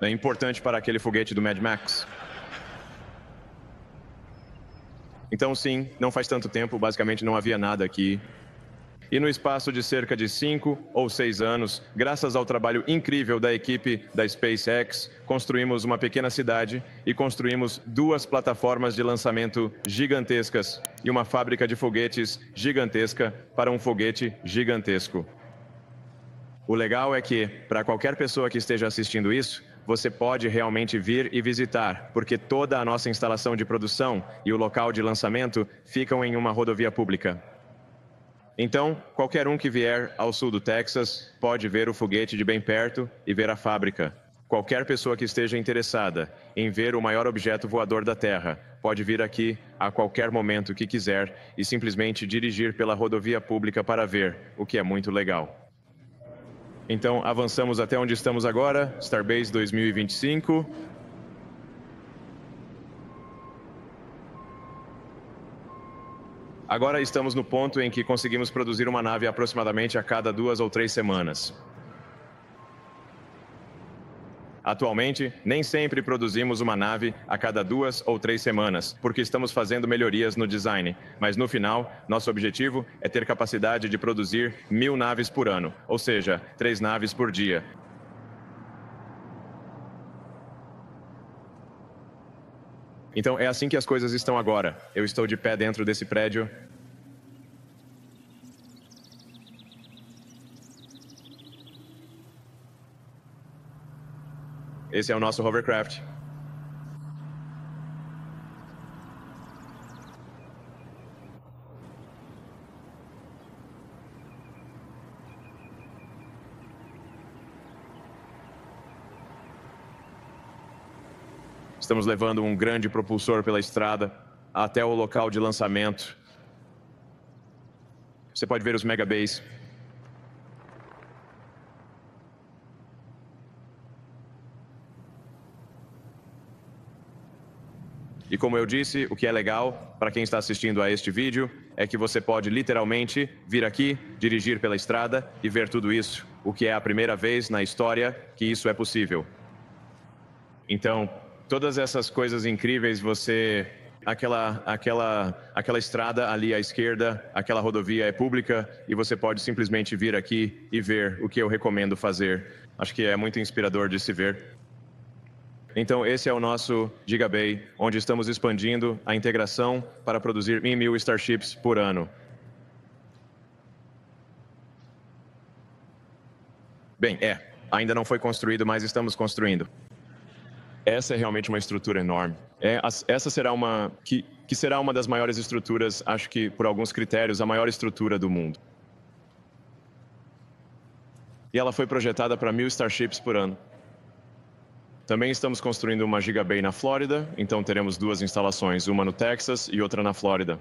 É importante para aquele foguete do Mad Max. Então, sim, não faz tanto tempo, basicamente não havia nada aqui. E no espaço de cerca de 5 ou 6 anos, graças ao trabalho incrível da equipe da SpaceX, construímos uma pequena cidade e construímos 2 plataformas de lançamento gigantescas e uma fábrica de foguetes gigantesca para um foguete gigantesco. O legal é que, para qualquer pessoa que esteja assistindo isso, você pode realmente vir e visitar, porque toda a nossa instalação de produção e o local de lançamento ficam em uma rodovia pública. Então, qualquer um que vier ao sul do Texas pode ver o foguete de bem perto e ver a fábrica. Qualquer pessoa que esteja interessada em ver o maior objeto voador da Terra pode vir aqui a qualquer momento que quiser e simplesmente dirigir pela rodovia pública para ver, o que é muito legal. Então, avançamos até onde estamos agora, Starbase 2025. Agora estamos no ponto em que conseguimos produzir uma nave aproximadamente a cada 2 ou 3 semanas. Atualmente, nem sempre produzimos uma nave a cada 2 ou 3 semanas, porque estamos fazendo melhorias no design. Mas no final, nosso objetivo é ter capacidade de produzir 1000 naves por ano, ou seja, 3 naves por dia. Então é assim que as coisas estão agora. Eu estou de pé dentro desse prédio. Esse é o nosso hovercraft. Estamos levando um grande propulsor pela estrada até o local de lançamento. Você pode ver os megabays. E como eu disse, o que é legal para quem está assistindo a este vídeo é que você pode literalmente vir aqui, dirigir pela estrada e ver tudo isso, o que é a primeira vez na história que isso é possível. Então, todas essas coisas incríveis, aquela estrada ali à esquerda, aquela rodovia é pública e você pode simplesmente vir aqui e ver o que eu recomendo fazer. Acho que é muito inspirador de se ver. Então, esse é o nosso Gigabay, onde estamos expandindo a integração para produzir 1000 Starships por ano. Bem, ainda não foi construído, mas estamos construindo. Essa é realmente uma estrutura enorme. Essa será que será uma das maiores estruturas, acho que por alguns critérios, a maior estrutura do mundo. E ela foi projetada para 1000 Starships por ano. Também estamos construindo uma Gigabay na Flórida, então teremos 2 instalações, uma no Texas e outra na Flórida.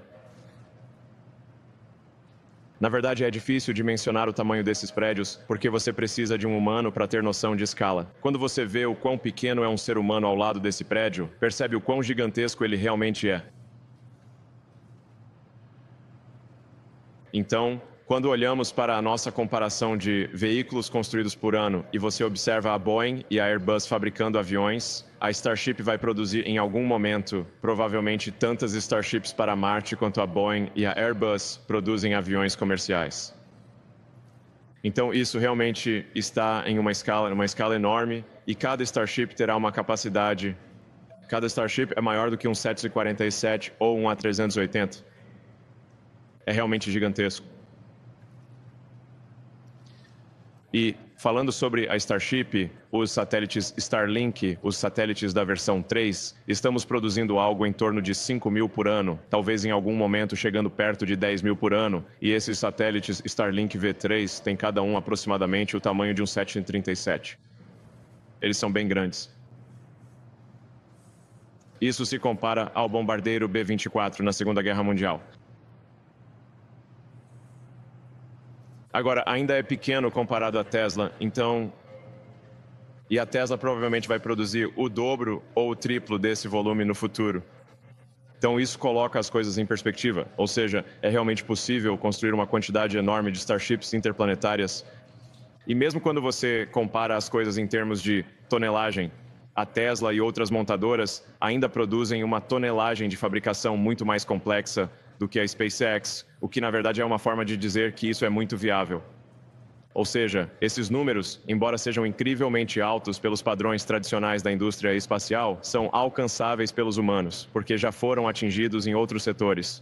Na verdade, é difícil de mencionar o tamanho desses prédios, porque você precisa de um humano para ter noção de escala. Quando você vê o quão pequeno é um ser humano ao lado desse prédio, percebe o quão gigantesco ele realmente é. Então, quando olhamos para a nossa comparação de veículos construídos por ano e você observa a Boeing e a Airbus fabricando aviões, a Starship vai produzir em algum momento, provavelmente, tantas Starships para Marte quanto a Boeing e a Airbus produzem aviões comerciais. Então, isso realmente está em uma escala enorme, e cada Starship terá uma capacidade. Cada Starship é maior do que um 747 ou um A380. É realmente gigantesco. E falando sobre a Starship, os satélites Starlink, os satélites da versão 3, estamos produzindo algo em torno de 5.000 por ano, talvez em algum momento chegando perto de 10.000 por ano, e esses satélites Starlink V3 têm cada um aproximadamente o tamanho de um 737. Eles são bem grandes. Isso se compara ao bombardeiro B-24 na Segunda Guerra Mundial. Agora, ainda é pequeno comparado à Tesla, então... E a Tesla provavelmente vai produzir o dobro ou o triplo desse volume no futuro. Então isso coloca as coisas em perspectiva, ou seja, é realmente possível construir uma quantidade enorme de Starships interplanetárias. E mesmo quando você compara as coisas em termos de tonelagem, a Tesla e outras montadoras ainda produzem uma tonelagem de fabricação muito mais complexa do que a SpaceX, o que na verdade é uma forma de dizer que isso é muito viável. Ou seja, esses números, embora sejam incrivelmente altos pelos padrões tradicionais da indústria espacial, são alcançáveis pelos humanos, porque já foram atingidos em outros setores.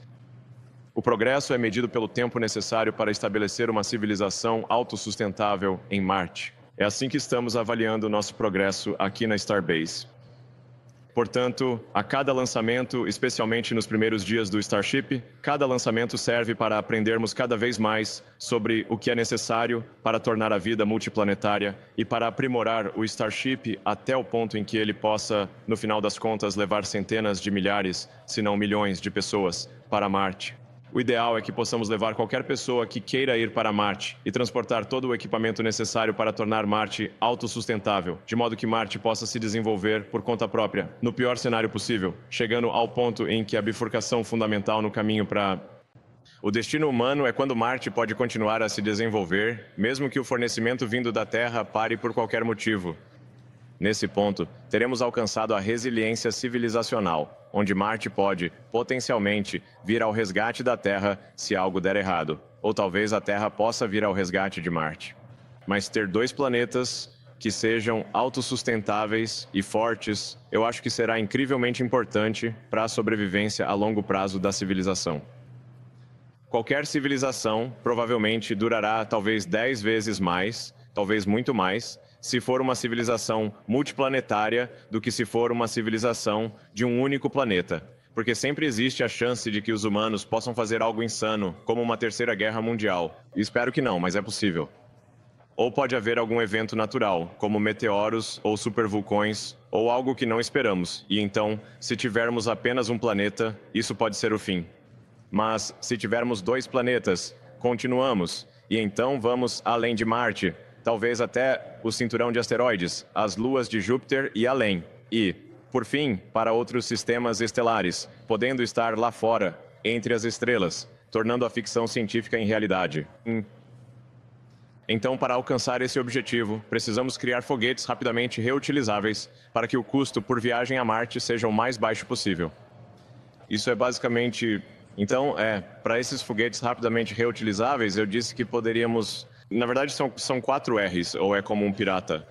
O progresso é medido pelo tempo necessário para estabelecer uma civilização autossustentável em Marte. É assim que estamos avaliando o nosso progresso aqui na Starbase. Portanto, a cada lançamento, especialmente nos primeiros dias do Starship, cada lançamento serve para aprendermos cada vez mais sobre o que é necessário para tornar a vida multiplanetária e para aprimorar o Starship até o ponto em que ele possa, no final das contas, levar centenas de milhares, se não milhões de pessoas para Marte. O ideal é que possamos levar qualquer pessoa que queira ir para Marte e transportar todo o equipamento necessário para tornar Marte autossustentável, de modo que Marte possa se desenvolver por conta própria, no pior cenário possível, chegando ao ponto em que a bifurcação fundamental no caminho para... O destino humano é quando Marte pode continuar a se desenvolver, mesmo que o fornecimento vindo da Terra pare por qualquer motivo. Nesse ponto, teremos alcançado a resiliência civilizacional, onde Marte pode, potencialmente, vir ao resgate da Terra se algo der errado, ou talvez a Terra possa vir ao resgate de Marte. Mas ter dois planetas que sejam autossustentáveis e fortes, eu acho que será incrivelmente importante para a sobrevivência a longo prazo da civilização. Qualquer civilização provavelmente durará talvez 10 vezes mais, talvez muito mais, se for uma civilização multiplanetária do que se for uma civilização de um único planeta. Porque sempre existe a chance de que os humanos possam fazer algo insano, como uma terceira guerra mundial. Espero que não, mas é possível. Ou pode haver algum evento natural, como meteoros ou supervulcões, ou algo que não esperamos. E então, se tivermos apenas um planeta, isso pode ser o fim. Mas, se tivermos dois planetas, continuamos, e então vamos além de Marte, talvez até o cinturão de asteroides, as luas de Júpiter e além. E, por fim, para outros sistemas estelares, podendo estar lá fora, entre as estrelas, tornando a ficção científica em realidade. Então, para alcançar esse objetivo, precisamos criar foguetes rapidamente reutilizáveis para que o custo por viagem a Marte seja o mais baixo possível. Isso é basicamente... Então, para esses foguetes rapidamente reutilizáveis, eu disse que poderíamos... Na verdade, são 4 R's, ou é como um pirata.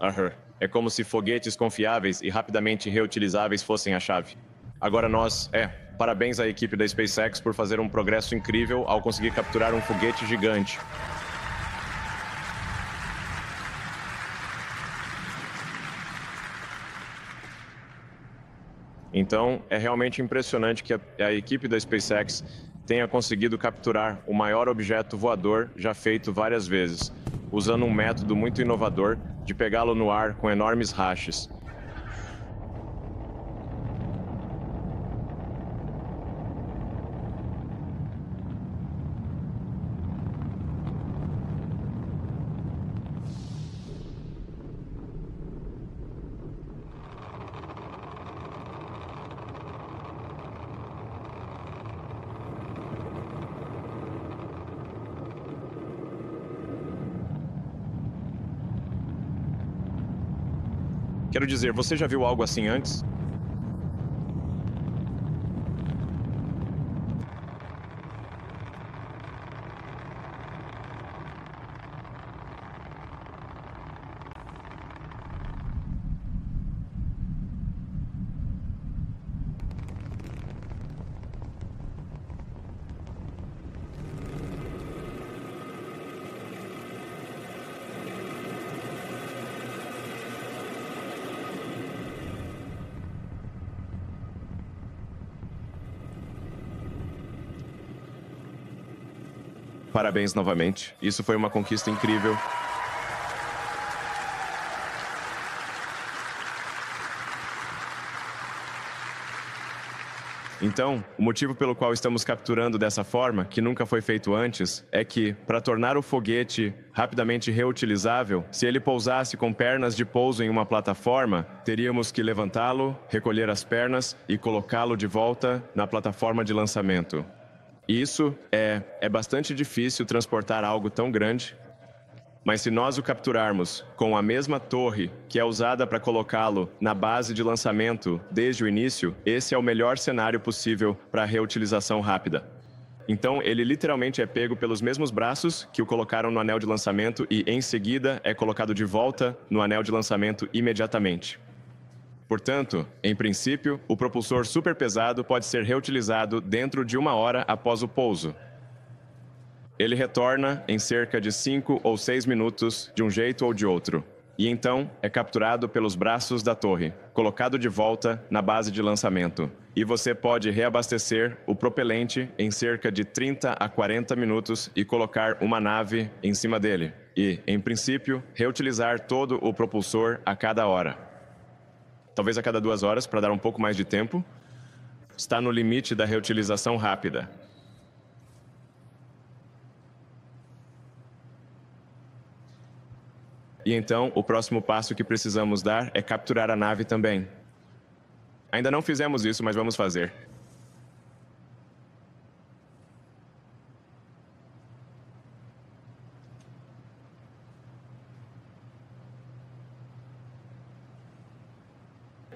É como se foguetes confiáveis e rapidamente reutilizáveis fossem a chave. Agora parabéns à equipe da SpaceX por fazer um progresso incrível ao conseguir capturar um foguete gigante. Então, é realmente impressionante que a equipe da SpaceX tenha conseguido capturar o maior objeto voador já feito várias vezes, usando um método muito inovador de pegá-lo no ar com enormes rachas. Quero dizer, você já viu algo assim antes? Parabéns novamente. Isso foi uma conquista incrível. Então, o motivo pelo qual estamos capturando dessa forma, que nunca foi feito antes, é que, para tornar o foguete rapidamente reutilizável, se ele pousasse com pernas de pouso em uma plataforma, teríamos que levantá-lo, recolher as pernas e colocá-lo de volta na plataforma de lançamento. Isso é bastante difícil transportar algo tão grande. Mas se nós o capturarmos com a mesma torre que é usada para colocá-lo na base de lançamento desde o início, esse é o melhor cenário possível para a reutilização rápida. Então, ele literalmente é pego pelos mesmos braços que o colocaram no anel de lançamento e, em seguida, é colocado de volta no anel de lançamento imediatamente. Portanto, em princípio, o propulsor super pesado pode ser reutilizado dentro de 1 hora após o pouso. Ele retorna em cerca de 5 ou 6 minutos, de um jeito ou de outro. E então é capturado pelos braços da torre, colocado de volta na base de lançamento. E você pode reabastecer o propelente em cerca de 30 a 40 minutos e colocar uma nave em cima dele. E, em princípio, reutilizar todo o propulsor a cada hora. Talvez a cada 2 horas, para dar um pouco mais de tempo. Está no limite da reutilização rápida. E então, o próximo passo que precisamos dar é capturar a nave também. Ainda não fizemos isso, mas vamos fazer.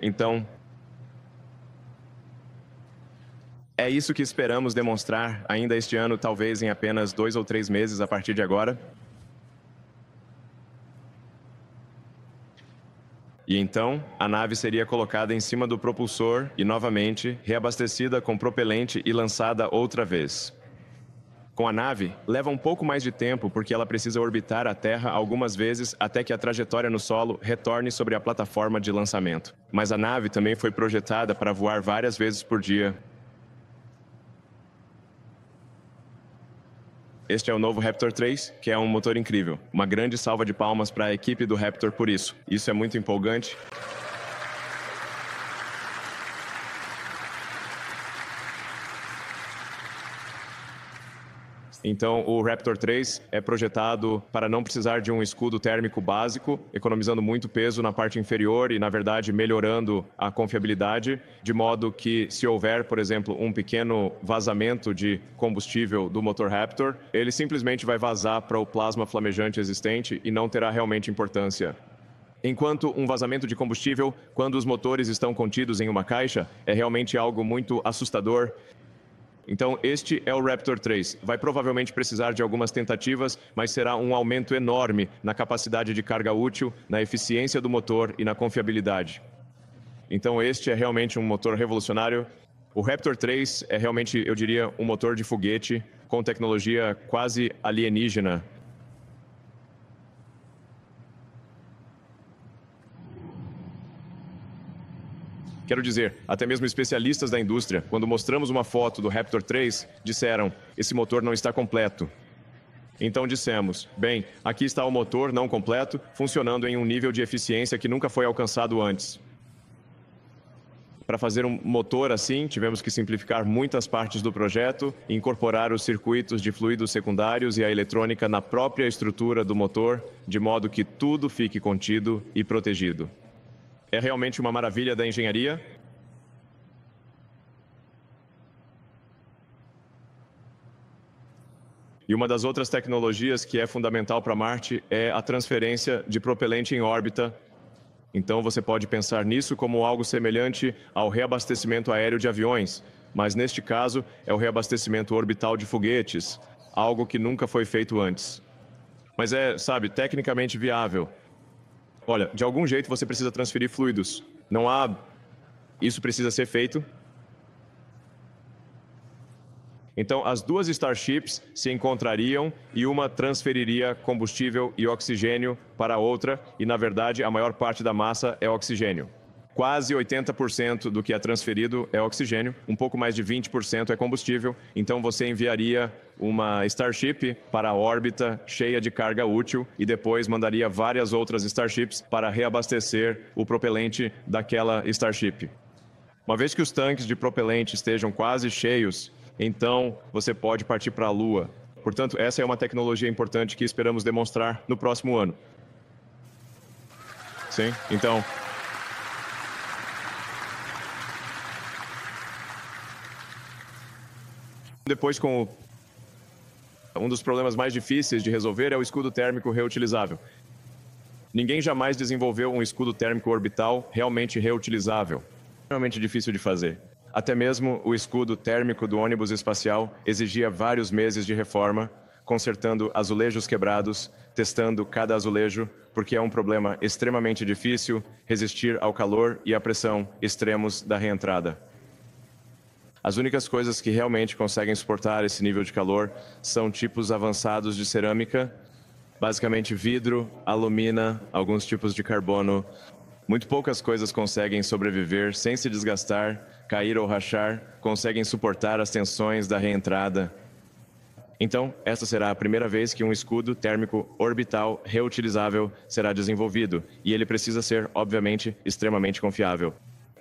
Então, é isso que esperamos demonstrar ainda este ano, talvez em apenas 2 ou 3 meses a partir de agora. E então, a nave seria colocada em cima do propulsor e, novamente, reabastecida com propelente e lançada outra vez. Com a nave, leva um pouco mais de tempo porque ela precisa orbitar a Terra algumas vezes até que a trajetória no solo retorne sobre a plataforma de lançamento. Mas a nave também foi projetada para voar várias vezes por dia. Este é o novo Raptor 3, que é um motor incrível. Uma grande salva de palmas para a equipe do Raptor por isso. Isso é muito empolgante. Então, o Raptor 3 é projetado para não precisar de um escudo térmico básico, economizando muito peso na parte inferior e, na verdade, melhorando a confiabilidade, de modo que, se houver, por exemplo, um pequeno vazamento de combustível do motor Raptor, ele simplesmente vai vazar para o plasma flamejante existente e não terá realmente importância. Enquanto um vazamento de combustível, quando os motores estão contidos em uma caixa, é realmente algo muito assustador. Então, este é o Raptor 3. Vai provavelmente precisar de algumas tentativas, mas será um aumento enorme na capacidade de carga útil, na eficiência do motor e na confiabilidade. Então, este é realmente um motor revolucionário. O Raptor 3 é realmente, eu diria, um motor de foguete com tecnologia quase alienígena. Quero dizer, até mesmo especialistas da indústria, quando mostramos uma foto do Raptor 3, disseram, esse motor não está completo. Então dissemos, bem, aqui está o motor não completo, funcionando em um nível de eficiência que nunca foi alcançado antes. Para fazer um motor assim, tivemos que simplificar muitas partes do projeto, incorporar os circuitos de fluidos secundários e a eletrônica na própria estrutura do motor, de modo que tudo fique contido e protegido. É realmente uma maravilha da engenharia. E uma das outras tecnologias que é fundamental para Marte é a transferência de propelente em órbita. Então você pode pensar nisso como algo semelhante ao reabastecimento aéreo de aviões, mas neste caso é o reabastecimento orbital de foguetes, algo que nunca foi feito antes. Mas é, sabe, tecnicamente viável. Olha, de algum jeito você precisa transferir fluidos. Não há... Isso precisa ser feito. Então, as duas Starships se encontrariam e uma transferiria combustível e oxigênio para a outra, e, na verdade, a maior parte da massa é oxigênio. Quase 80% do que é transferido é oxigênio, um pouco mais de 20% é combustível, então você enviaria uma Starship para a órbita cheia de carga útil e depois mandaria várias outras Starships para reabastecer o propelente daquela Starship. Uma vez que os tanques de propelente estejam quase cheios, então você pode partir para a Lua. Portanto, essa é uma tecnologia importante que esperamos demonstrar no próximo ano. Sim, então... Depois com Um dos problemas mais difíceis de resolver é o escudo térmico reutilizável. Ninguém jamais desenvolveu um escudo térmico orbital realmente reutilizável. É realmente difícil de fazer. Até mesmo o escudo térmico do ônibus espacial exigia vários meses de reforma, consertando azulejos quebrados, testando cada azulejo, porque é um problema extremamente difícil resistir ao calor e à pressão extremos da reentrada. As únicas coisas que realmente conseguem suportar esse nível de calor são tipos avançados de cerâmica, basicamente vidro, alumina, alguns tipos de carbono. Muito poucas coisas conseguem sobreviver sem se desgastar, cair ou rachar, conseguem suportar as tensões da reentrada. Então, esta será a primeira vez que um escudo térmico orbital reutilizável será desenvolvido, e ele precisa ser, obviamente, extremamente confiável.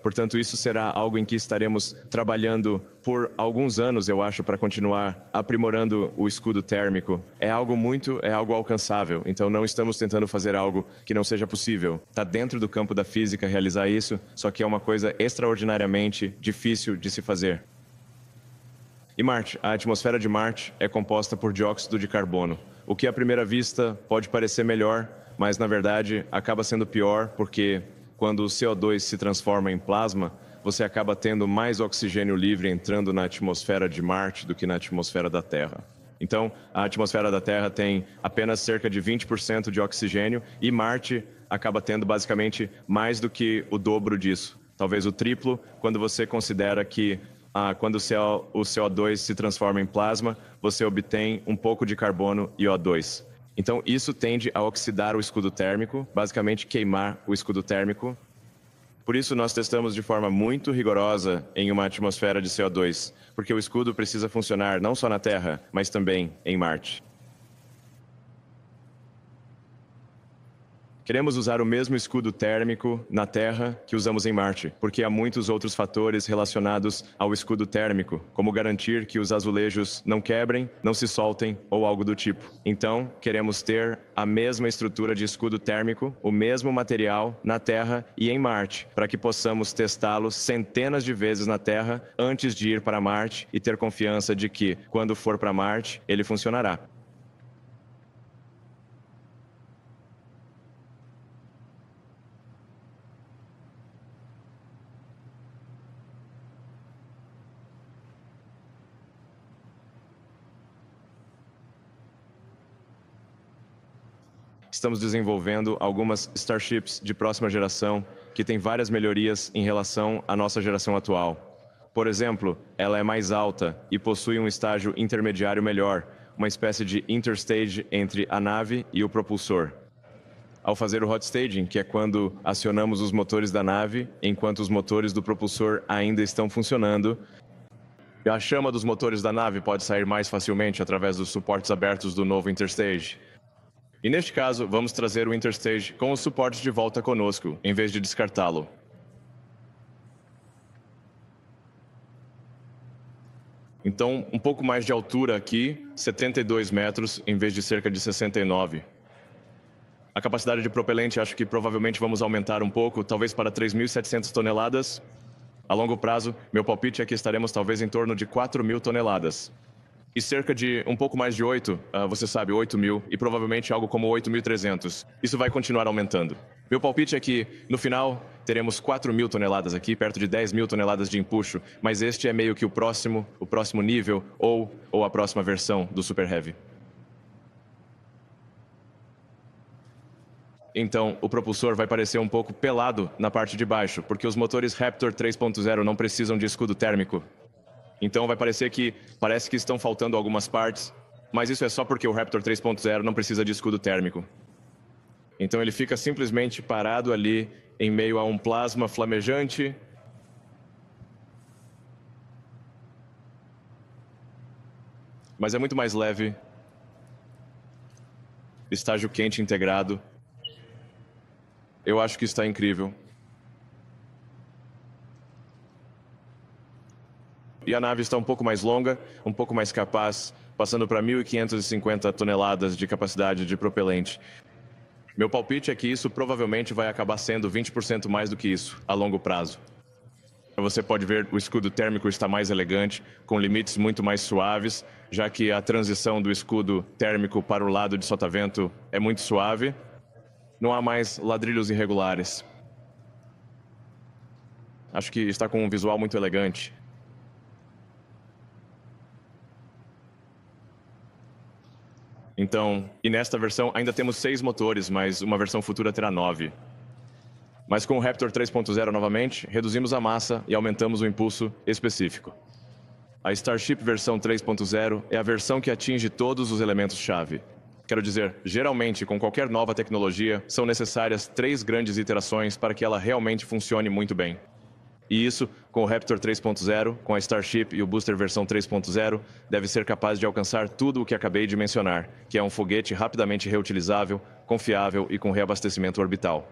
Portanto, isso será algo em que estaremos trabalhando por alguns anos, eu acho, para continuar aprimorando o escudo térmico. É algo alcançável, então não estamos tentando fazer algo que não seja possível. Está dentro do campo da física realizar isso, só que é uma coisa extraordinariamente difícil de se fazer. E Marte, a atmosfera de Marte é composta por dióxido de carbono, o que à primeira vista pode parecer melhor, mas na verdade acaba sendo pior porque quando o CO2 se transforma em plasma, você acaba tendo mais oxigênio livre entrando na atmosfera de Marte do que na atmosfera da Terra. Então, a atmosfera da Terra tem apenas cerca de 20% de oxigênio e Marte acaba tendo basicamente mais do que o dobro disso, talvez o triplo, quando você considera que quando o CO2 se transforma em plasma, você obtém um pouco de carbono e O2. Então, isso tende a oxidar o escudo térmico, basicamente queimar o escudo térmico. Por isso, nós testamos de forma muito rigorosa em uma atmosfera de CO2, porque o escudo precisa funcionar não só na Terra, mas também em Marte. Queremos usar o mesmo escudo térmico na Terra que usamos em Marte, porque há muitos outros fatores relacionados ao escudo térmico, como garantir que os azulejos não quebrem, não se soltem ou algo do tipo. Então, queremos ter a mesma estrutura de escudo térmico, o mesmo material na Terra e em Marte, para que possamos testá-lo centenas de vezes na Terra antes de ir para Marte e ter confiança de que, quando for para Marte, ele funcionará. Estamos desenvolvendo algumas Starships de próxima geração que têm várias melhorias em relação à nossa geração atual. Por exemplo, ela é mais alta e possui um estágio intermediário melhor, uma espécie de interstage entre a nave e o propulsor. Ao fazer o hot staging, que é quando acionamos os motores da nave, enquanto os motores do propulsor ainda estão funcionando, a chama dos motores da nave pode sair mais facilmente através dos suportes abertos do novo interstage. E neste caso, vamos trazer o interstage com os suportes de volta conosco, em vez de descartá-lo. Então, um pouco mais de altura aqui, 72 metros, em vez de cerca de 69. A capacidade de propelente, acho que provavelmente vamos aumentar um pouco, talvez para 3.700 toneladas. A longo prazo, meu palpite é que estaremos talvez em torno de 4.000 toneladas. E cerca de um pouco mais de 8, você sabe, 8.000, e provavelmente algo como 8.300. Isso vai continuar aumentando. Meu palpite é que, no final, teremos 4.000 toneladas aqui, perto de 10.000 toneladas de empuxo, mas este é meio que o próximo nível ou a próxima versão do Super Heavy. Então, o propulsor vai parecer um pouco pelado na parte de baixo, porque os motores Raptor 3.0 não precisam de escudo térmico. Então vai parecer que parece que estão faltando algumas partes, mas isso é só porque o Raptor 3.0 não precisa de escudo térmico. Então ele fica simplesmente parado ali em meio a um plasma flamejante. Mas é muito mais leve. Estágio quente integrado. Eu acho que está incrível. E a nave está um pouco mais longa, um pouco mais capaz, passando para 1.550 toneladas de capacidade de propelente. Meu palpite é que isso provavelmente vai acabar sendo 20% mais do que isso, a longo prazo. Você pode ver o escudo térmico está mais elegante, com limites muito mais suaves, já que a transição do escudo térmico para o lado de sotavento é muito suave. Não há mais ladrilhos irregulares. Acho que está com um visual muito elegante. Então, e nesta versão ainda temos 6 motores, mas uma versão futura terá 9. Mas com o Raptor 3.0 novamente, reduzimos a massa e aumentamos o impulso específico. A Starship versão 3.0 é a versão que atinge todos os elementos-chave. Quero dizer, geralmente, com qualquer nova tecnologia, são necessárias 3 grandes iterações para que ela realmente funcione muito bem. E isso, com o Raptor 3.0, com a Starship e o Booster versão 3.0, deve ser capaz de alcançar tudo o que acabei de mencionar, que é um foguete rapidamente reutilizável, confiável e com reabastecimento orbital.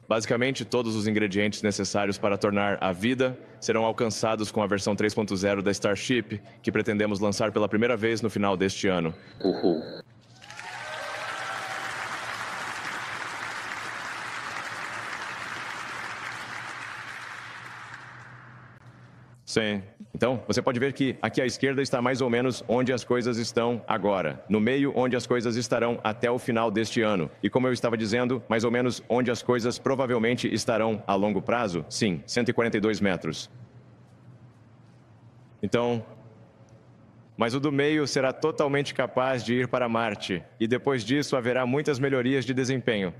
Basicamente, todos os ingredientes necessários para tornar a vida serão alcançados com a versão 3.0 da Starship, que pretendemos lançar pela primeira vez no final deste ano. Uhul. Sim. Então, você pode ver que aqui à esquerda está mais ou menos onde as coisas estão agora. No meio, onde as coisas estarão até o final deste ano. E como eu estava dizendo, mais ou menos onde as coisas provavelmente estarão a longo prazo, sim, 142 metros. Então, mas o do meio será totalmente capaz de ir para Marte. E depois disso haverá muitas melhorias de desempenho.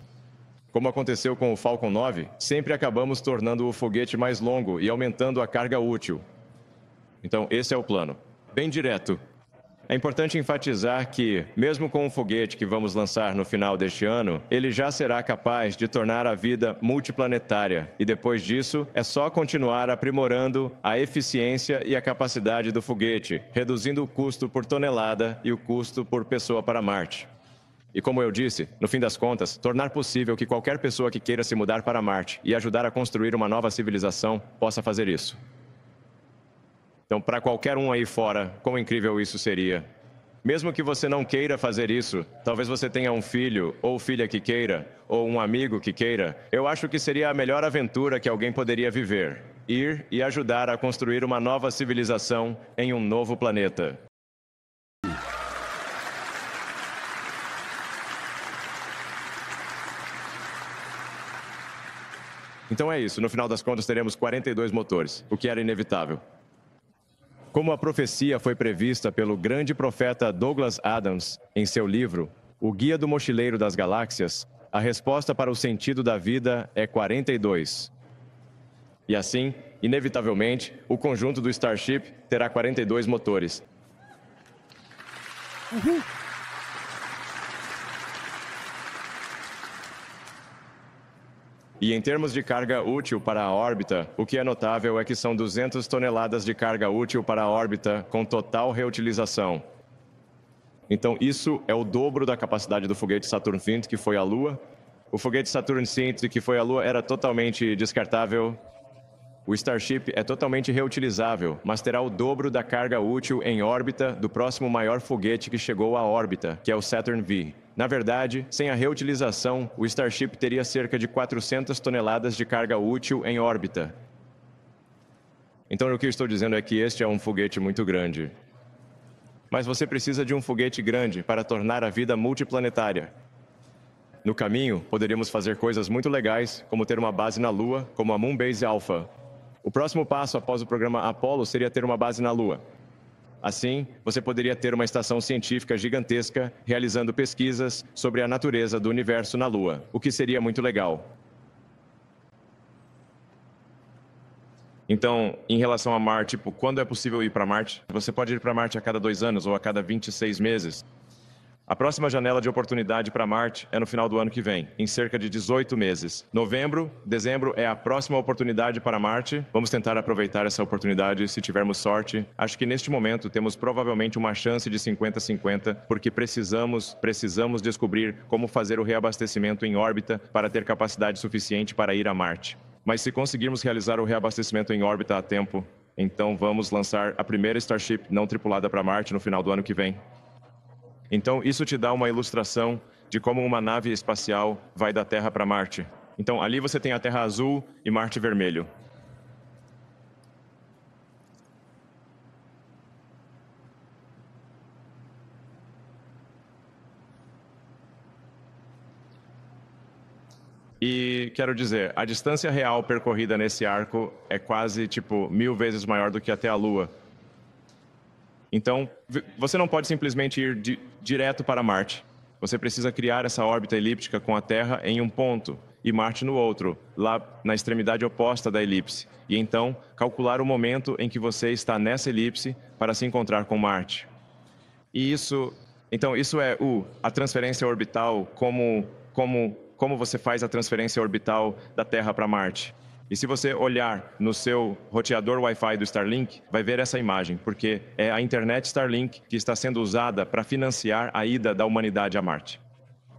Como aconteceu com o Falcon 9, sempre acabamos tornando o foguete mais longo e aumentando a carga útil. Então, esse é o plano. Bem direto. É importante enfatizar que, mesmo com o foguete que vamos lançar no final deste ano, ele já será capaz de tornar a vida multiplanetária. E depois disso, é só continuar aprimorando a eficiência e a capacidade do foguete, reduzindo o custo por tonelada e o custo por pessoa para Marte. E como eu disse, no fim das contas, tornar possível que qualquer pessoa que queira se mudar para Marte e ajudar a construir uma nova civilização possa fazer isso. Então, para qualquer um aí fora, quão incrível isso seria. Mesmo que você não queira fazer isso, talvez você tenha um filho ou filha que queira, ou um amigo que queira, eu acho que seria a melhor aventura que alguém poderia viver. Ir e ajudar a construir uma nova civilização em um novo planeta. Então é isso, no final das contas teremos 42 motores, o que era inevitável. Como a profecia foi prevista pelo grande profeta Douglas Adams em seu livro O Guia do Mochileiro das Galáxias, a resposta para o sentido da vida é 42. E assim, inevitavelmente, o conjunto do Starship terá 42 motores. Uhul. E em termos de carga útil para a órbita, o que é notável é que são 200 toneladas de carga útil para a órbita com total reutilização. Então isso é o dobro da capacidade do foguete Saturn V, que foi à Lua. O foguete Saturn V, que foi à Lua, era totalmente descartável. O Starship é totalmente reutilizável, mas terá o dobro da carga útil em órbita do próximo maior foguete que chegou à órbita, que é o Saturn V. Na verdade, sem a reutilização, o Starship teria cerca de 400 toneladas de carga útil em órbita. Então, o que eu estou dizendo é que este é um foguete muito grande. Mas você precisa de um foguete grande para tornar a vida multiplanetária. No caminho, poderíamos fazer coisas muito legais, como ter uma base na Lua, como a Moonbase Alpha. O próximo passo após o programa Apollo seria ter uma base na Lua. Assim, você poderia ter uma estação científica gigantesca realizando pesquisas sobre a natureza do universo na Lua, o que seria muito legal. Então, em relação a Marte, quando é possível ir para Marte? Você pode ir para Marte a cada 2 anos ou a cada 26 meses. A próxima janela de oportunidade para Marte é no final do ano que vem, em cerca de 18 meses. Novembro, dezembro é a próxima oportunidade para Marte. Vamos tentar aproveitar essa oportunidade se tivermos sorte. Acho que neste momento temos provavelmente uma chance de 50-50, porque precisamos descobrir como fazer o reabastecimento em órbita para ter capacidade suficiente para ir a Marte. Mas se conseguirmos realizar o reabastecimento em órbita a tempo, então vamos lançar a primeira Starship não tripulada para Marte no final do ano que vem. Então, isso te dá uma ilustração de como uma nave espacial vai da Terra para Marte. Então, ali você tem a Terra azul e Marte vermelho. E quero dizer, a distância real percorrida nesse arco é quase, 1000 vezes maior do que até a Lua. Então, você não pode simplesmente ir direto para Marte. Você precisa criar essa órbita elíptica com a Terra em um ponto e Marte no outro, lá na extremidade oposta da elipse. E então, calcular o momento em que você está nessa elipse para se encontrar com Marte. E isso é a transferência orbital, como você faz a transferência orbital da Terra para Marte. E se você olhar no seu roteador Wi-Fi do Starlink, vai ver essa imagem, porque é a internet Starlink que está sendo usada para financiar a ida da humanidade a Marte.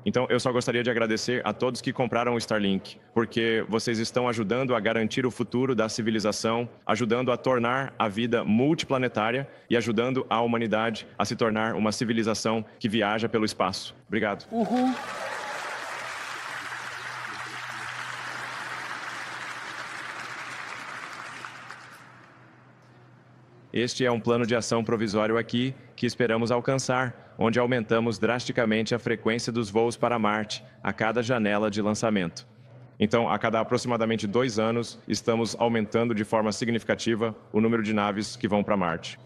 Então, eu só gostaria de agradecer a todos que compraram o Starlink, porque vocês estão ajudando a garantir o futuro da civilização, ajudando a tornar a vida multiplanetária e ajudando a humanidade a se tornar uma civilização que viaja pelo espaço. Obrigado. Uhul. Este é um plano de ação provisório aqui que esperamos alcançar, onde aumentamos drasticamente a frequência dos voos para Marte a cada janela de lançamento. Então, a cada aproximadamente 2 anos, estamos aumentando de forma significativa o número de naves que vão para Marte.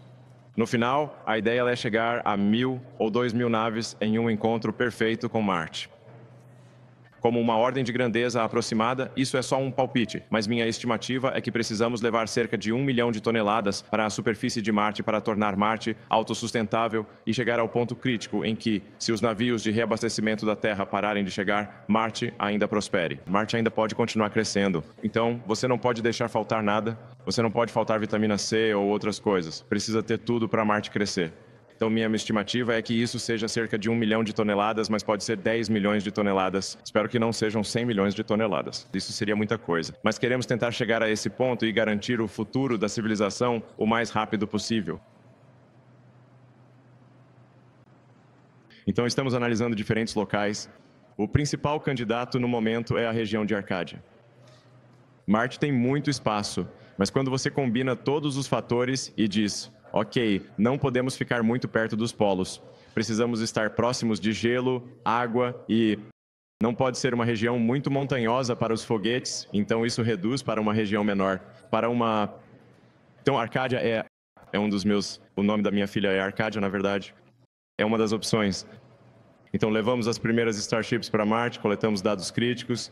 No final, a ideia é chegar a 1000 ou 2000 naves em um encontro perfeito com Marte. Como uma ordem de grandeza aproximada, isso é só um palpite, mas minha estimativa é que precisamos levar cerca de 1 milhão de toneladas para a superfície de Marte para tornar Marte autossustentável e chegar ao ponto crítico em que, se os navios de reabastecimento da Terra pararem de chegar, Marte ainda prospere. Marte ainda pode continuar crescendo. Então, você não pode deixar faltar nada, você não pode faltar vitamina C ou outras coisas. Precisa ter tudo para Marte crescer. Então, minha estimativa é que isso seja cerca de 1 milhão de toneladas, mas pode ser 10 milhões de toneladas. Espero que não sejam 100 milhões de toneladas. Isso seria muita coisa. Mas queremos tentar chegar a esse ponto e garantir o futuro da civilização o mais rápido possível. Então, estamos analisando diferentes locais. O principal candidato no momento é a região de Arcádia. Marte tem muito espaço, mas quando você combina todos os fatores e diz: ok, não podemos ficar muito perto dos polos. Precisamos estar próximos de gelo, água e não pode ser uma região muito montanhosa para os foguetes, então isso reduz para uma região menor. Então, Arcádia é um dos meus... O nome da minha filha é Arcádia, na verdade. É uma das opções. Então, levamos as primeiras Starships para Marte, coletamos dados críticos.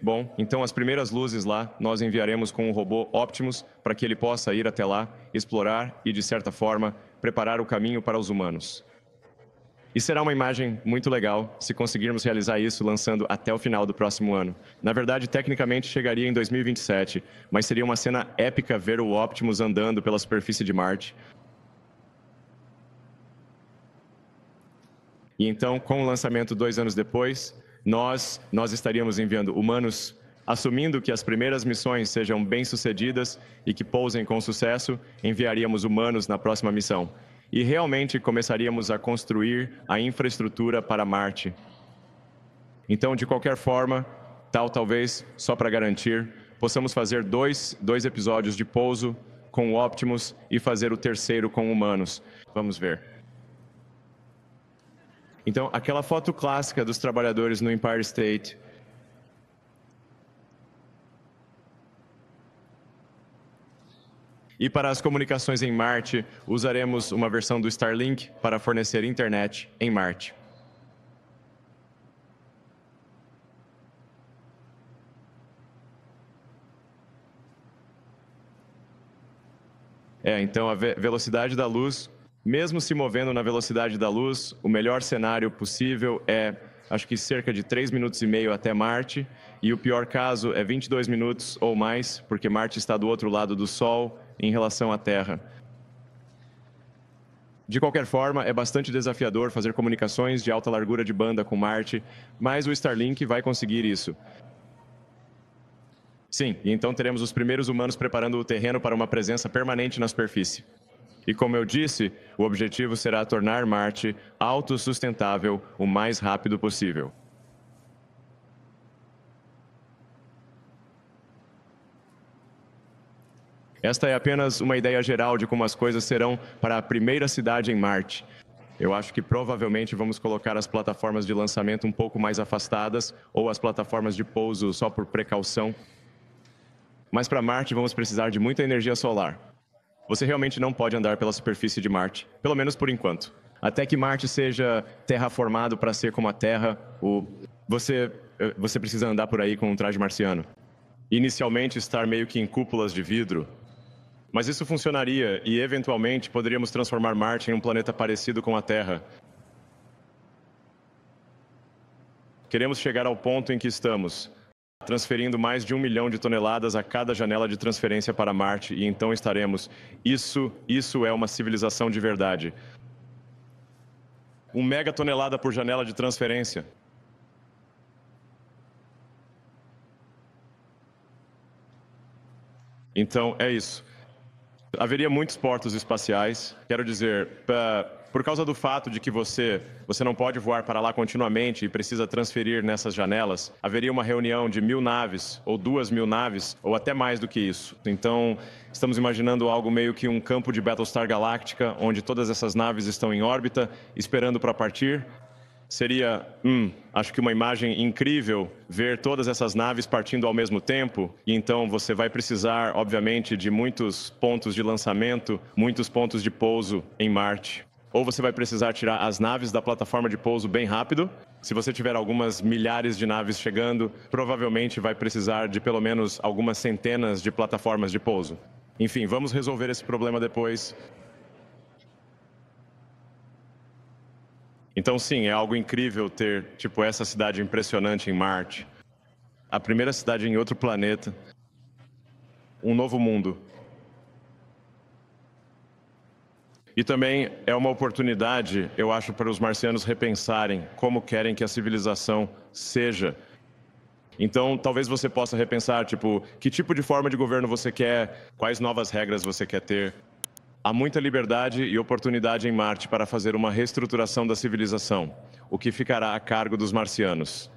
Bom, então as primeiras luzes lá nós enviaremos com o robô Optimus para que ele possa ir até lá, explorar e, de certa forma, preparar o caminho para os humanos. E será uma imagem muito legal se conseguirmos realizar isso lançando até o final do próximo ano. Na verdade, tecnicamente chegaria em 2027, mas seria uma cena épica ver o Optimus andando pela superfície de Marte. E então, com o lançamento 2 anos depois, nós estaríamos enviando humanos, assumindo que as primeiras missões sejam bem-sucedidas e que pousem com sucesso, enviaríamos humanos na próxima missão. E realmente começaríamos a construir a infraestrutura para Marte. Então, de qualquer forma, talvez, só para garantir, possamos fazer dois episódios de pouso com o Optimus e fazer o terceiro com humanos. Vamos ver. Então, aquela foto clássica dos trabalhadores no Empire State. E para as comunicações em Marte, usaremos uma versão do Starlink para fornecer internet em Marte. Então a velocidade da luz... Mesmo se movendo na velocidade da luz, o melhor cenário possível é, acho que cerca de 3,5 minutos até Marte, e o pior caso é 22 minutos ou mais, porque Marte está do outro lado do Sol em relação à Terra. De qualquer forma, é bastante desafiador fazer comunicações de alta largura de banda com Marte, mas o Starlink vai conseguir isso. Sim, e então teremos os primeiros humanos preparando o terreno para uma presença permanente na superfície. E como eu disse, o objetivo será tornar Marte autossustentável o mais rápido possível. Esta é apenas uma ideia geral de como as coisas serão para a primeira cidade em Marte. Eu acho que provavelmente vamos colocar as plataformas de lançamento um pouco mais afastadas ou as plataformas de pouso só por precaução. Mas para Marte vamos precisar de muita energia solar. Você realmente não pode andar pela superfície de Marte, pelo menos por enquanto. Até que Marte seja terraformado para ser como a Terra, você precisa andar por aí com um traje marciano. Inicialmente estar meio que em cúpulas de vidro. Mas isso funcionaria e, eventualmente, poderíamos transformar Marte em um planeta parecido com a Terra. Queremos chegar ao ponto em que estamos, transferindo mais de 1 milhão de toneladas a cada janela de transferência para Marte, e então estaremos... Isso é uma civilização de verdade. 1 megatonelada por janela de transferência. Então, é isso. Haveria muitos portos espaciais, quero dizer, por causa do fato de que você não pode voar para lá continuamente e precisa transferir nessas janelas, haveria uma reunião de 1.000 naves, ou 2.000 naves, ou até mais do que isso. Então, estamos imaginando algo meio que um campo de Battlestar Galactica, onde todas essas naves estão em órbita, esperando para partir. Seria, acho que uma imagem incrível ver todas essas naves partindo ao mesmo tempo. E então você vai precisar, obviamente, de muitos pontos de lançamento, muitos pontos de pouso em Marte. Ou você vai precisar tirar as naves da plataforma de pouso bem rápido. Se você tiver algumas milhares de naves chegando, provavelmente vai precisar de pelo menos algumas centenas de plataformas de pouso. Enfim, vamos resolver esse problema depois. Então, sim, é algo incrível ter, tipo, essa cidade impressionante em Marte. A primeira cidade em outro planeta. Um novo mundo. E também é uma oportunidade, eu acho, para os marcianos repensarem como querem que a civilização seja. Então, talvez você possa repensar, tipo, que tipo de forma de governo você quer, quais novas regras você quer ter. Há muita liberdade e oportunidade em Marte para fazer uma reestruturação da civilização, o que ficará a cargo dos marcianos.